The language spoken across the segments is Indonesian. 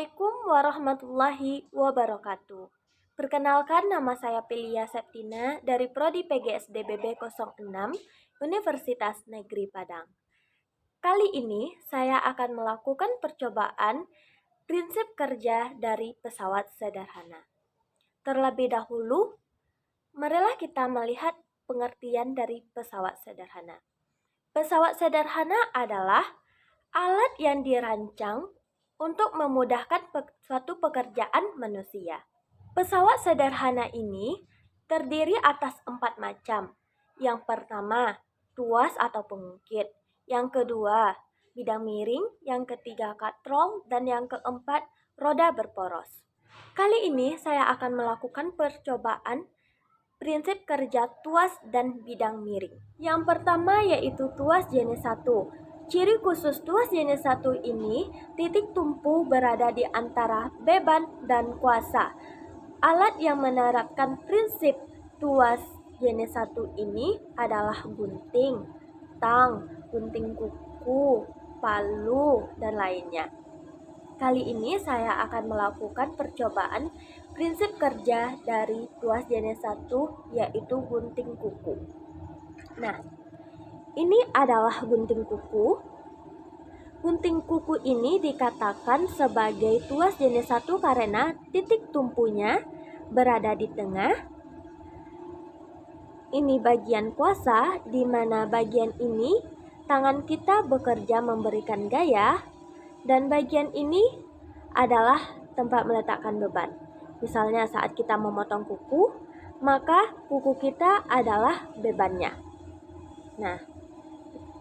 Assalamualaikum warahmatullahi wabarakatuh. Perkenalkan, nama saya Pilia Septina dari Prodi PGSD-BB 06 Universitas Negeri Padang. Kali ini saya akan melakukan percobaan prinsip kerja dari pesawat sederhana. Terlebih dahulu, marilah kita melihat pengertian dari pesawat sederhana. Pesawat sederhana adalah alat yang dirancang untuk memudahkan suatu pekerjaan manusia. Pesawat sederhana ini terdiri atas 4 macam. Yang pertama, tuas atau pengukit. Yang kedua, bidang miring. Yang ketiga, katrol. Dan yang keempat, roda berporos. Kali ini saya akan melakukan percobaan prinsip kerja tuas dan bidang miring. Yang pertama yaitu tuas jenis 1. Ciri khusus tuas jenis 1 ini, titik tumpu berada di antara beban dan kuasa. Alat yang menerapkan prinsip tuas jenis 1 ini adalah gunting, tang, gunting kuku, palu, dan lainnya. Kali ini saya akan melakukan percobaan prinsip kerja dari tuas jenis 1 yaitu gunting kuku. Nah, ini adalah gunting kuku. Gunting kuku ini dikatakan sebagai tuas jenis 1 karena titik tumpunya berada di tengah. Ini bagian kuasa, di mana bagian ini tangan kita bekerja memberikan gaya, dan bagian ini adalah tempat meletakkan beban. Misalnya saat kita memotong kuku, maka kuku kita adalah bebannya. Nah,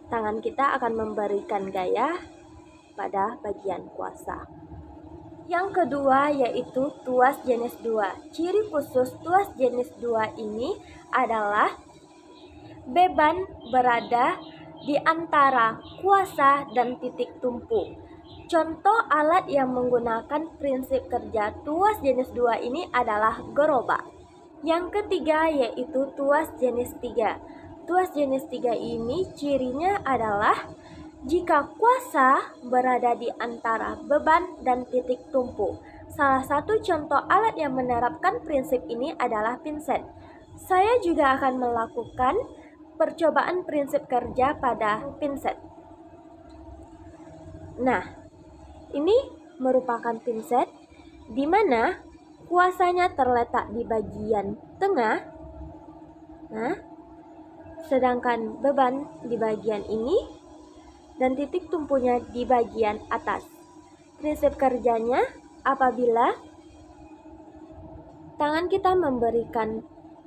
tangan kita akan memberikan gaya pada bagian kuasa. Yang kedua yaitu tuas jenis 2. Ciri khusus tuas jenis 2 ini adalah beban berada di antara kuasa dan titik tumpu. Contoh alat yang menggunakan prinsip kerja tuas jenis 2 ini adalah gerobak. Yang ketiga yaitu tuas jenis 3. Tuas jenis 3 ini cirinya adalah jika kuasa berada di antara beban dan titik tumpu. Salah satu contoh alat yang menerapkan prinsip ini adalah pinset. Saya juga akan melakukan percobaan prinsip kerja pada pinset. Nah, ini merupakan pinset di mana kuasanya terletak di bagian tengah. Nah, sedangkan beban di bagian ini dan titik tumpunya di bagian atas. Prinsip kerjanya apabila tangan kita memberikan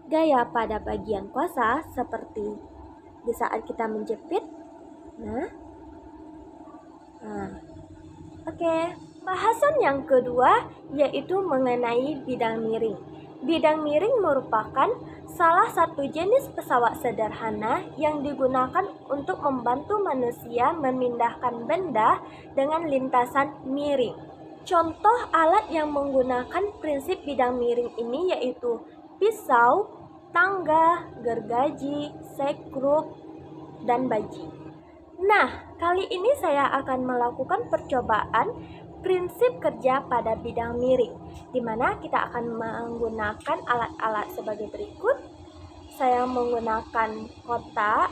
gaya pada bagian kuasa seperti di saat kita menjepit. Bahasan yang kedua yaitu mengenai bidang miring. Bidang miring merupakan salah satu jenis pesawat sederhana yang digunakan untuk membantu manusia memindahkan benda dengan lintasan miring. Contoh alat yang menggunakan prinsip bidang miring ini yaitu pisau, tangga, gergaji, sekrup, dan baji. Nah, kali ini saya akan melakukan percobaan prinsip kerja pada bidang miring, di mana kita akan menggunakan alat-alat sebagai berikut. Saya menggunakan kotak,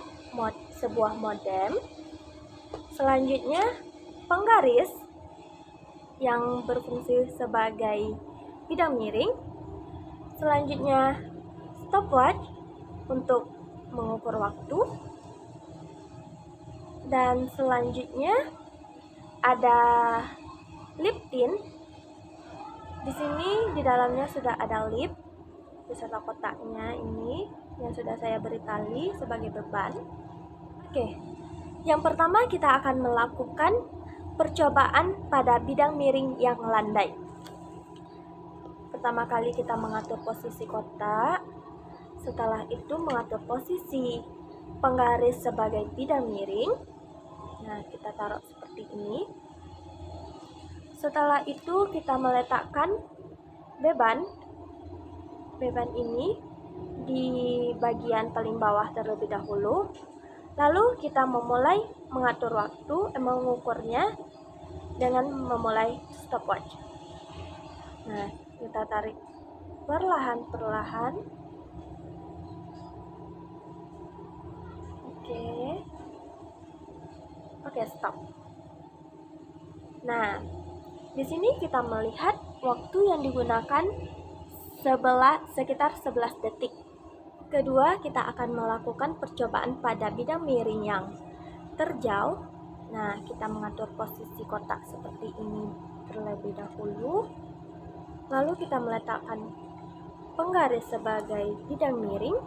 sebuah modem. Selanjutnya, penggaris yang berfungsi sebagai bidang miring. Selanjutnya, stopwatch untuk mengukur waktu. Dan selanjutnya ada lip tin. Di sini di dalamnya sudah ada lip beserta kotaknya ini yang sudah saya beri tali sebagai beban. Yang pertama kita akan melakukan percobaan pada bidang miring yang landai. Pertama kali kita mengatur posisi kotak, setelah itu mengatur posisi penggaris sebagai bidang miring. Nah, kita taruh seperti ini. Setelah itu kita meletakkan beban ini di bagian paling bawah terlebih dahulu. Lalu kita memulai mengatur waktu, mengukurnya dengan memulai stopwatch. Nah, kita tarik perlahan-perlahan. Oke, stop. Nah, di sini kita melihat waktu yang digunakan sekitar 11 detik. Kedua, kita akan melakukan percobaan pada bidang miring yang terjauh. Nah, kita mengatur posisi kotak seperti ini terlebih dahulu. Lalu kita meletakkan penggaris sebagai bidang miring.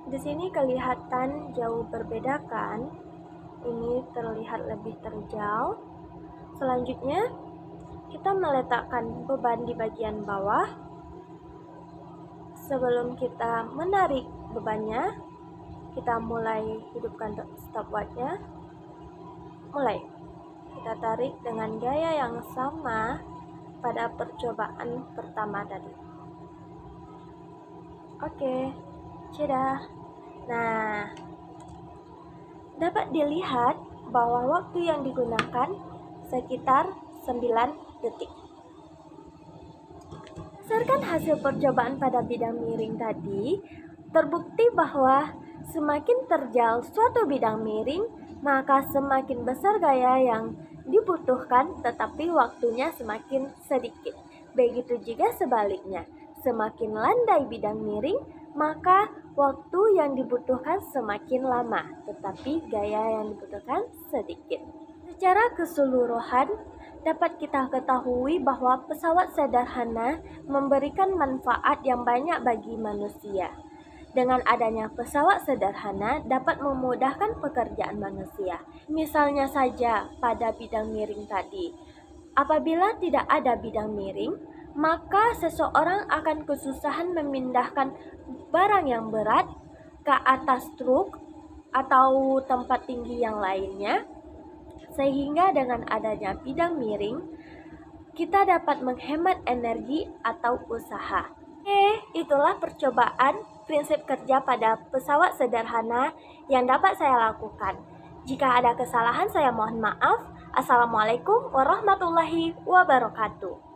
Di sini kelihatan jauh berbeda kan? Ini terlihat lebih terjal. Selanjutnya, kita meletakkan beban di bagian bawah. Sebelum kita menarik bebannya, kita mulai hidupkan stopwatchnya. Mulai. Kita tarik dengan gaya yang sama pada percobaan pertama tadi. Oke, sudah. Nah, dapat dilihat bahwa waktu yang digunakan sekitar 9 detik. Berdasarkan hasil percobaan pada bidang miring tadi, terbukti bahwa semakin terjal suatu bidang miring, maka semakin besar gaya yang dibutuhkan, tetapi waktunya semakin sedikit. Begitu juga sebaliknya, semakin landai bidang miring, maka waktu yang dibutuhkan semakin lama, tetapi gaya yang dibutuhkan sedikit. Secara keseluruhan, dapat kita ketahui bahwa pesawat sederhana memberikan manfaat yang banyak bagi manusia. Dengan adanya pesawat sederhana dapat memudahkan pekerjaan manusia. Misalnya saja pada bidang miring tadi. Apabila tidak ada bidang miring, maka seseorang akan kesusahan memindahkan barang yang berat ke atas truk atau tempat tinggi yang lainnya. Sehingga dengan adanya bidang miring, kita dapat menghemat energi atau usaha. Itulah percobaan prinsip kerja pada pesawat sederhana yang dapat saya lakukan. Jika ada kesalahan, saya mohon maaf. Assalamualaikum warahmatullahi wabarakatuh.